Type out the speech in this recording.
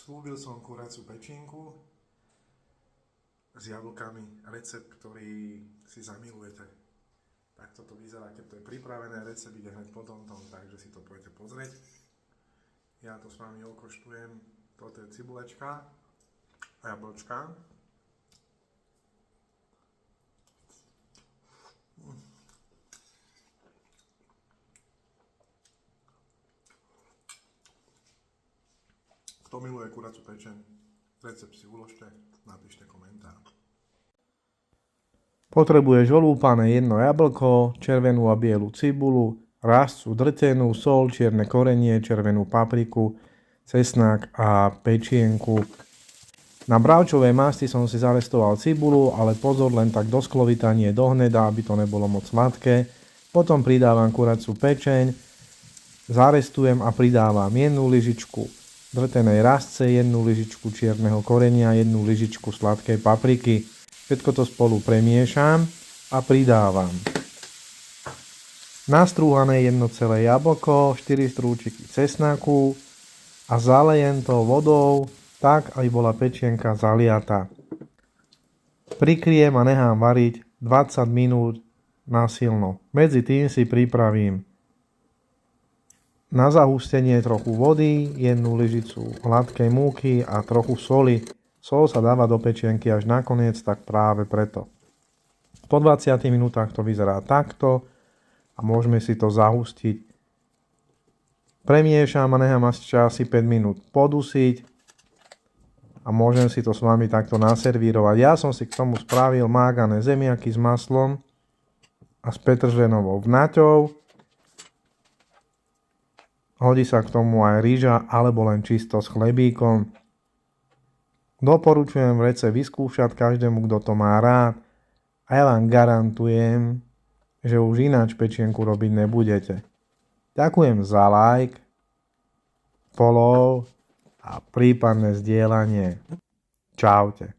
Slúbil som kuraciu pečinku s jablkami, recept, ktorý si zamilujete. Takto to vyzerá, keď to je pripravené, recept ide hneď po tomto, takže si to pôjdete pozrieť. Ja to s vami okoštujem, toto je cibulečka a jablčka. Kto miluje kuraciu pečeň, recept si uložte, napíšte komentár. Potrebuješ olúpané jedno jablko, červenú a bielu cibulu, rastcu drtenú, sol, čierne korenie, červenú papriku, cesnak a pečienku. Na bravčovej masti som si zarestoval cibulu, ale pozor, len tak do sklovita, nie do hneda, aby to nebolo moc sladké. Potom pridávam kuraciu pečeň, zarestujem a pridávam jednu lyžičku drtenej rastce, jednu lyžičku čierneho korenia, jednu lyžičku sladkej papriky. Všetko to spolu premiešam a pridávam nastrúhané jedno celé jablko, 4 strúčiky cesnaku a zalejem to vodou tak, aby bola pečienka zaliata. Prikryjem a nechám variť 20 minút na silno. Medzi tým si pripravím na zahustenie trochu vody, jednu lyžicu hladkej múky a trochu soli. Sol sa dáva do pečienky až nakoniec, tak práve preto. Po 20 minútach to vyzerá takto a môžeme si to zahustiť. Premiešam a nechám asi 5 minút podusiť a môžem si to s vami takto naservírovať. Ja som si k tomu spravil mágané zemiaky s maslom a s petržlenovou vnaťou. Hodí sa k tomu aj rýža alebo len čisto s chlebíkom. Doporučujem recept vyskúšať každému, kto to má rád a ja vám garantujem, že už ináč pečienku robiť nebudete. Ďakujem za like, follow a prípadné zdieľanie. Čaute.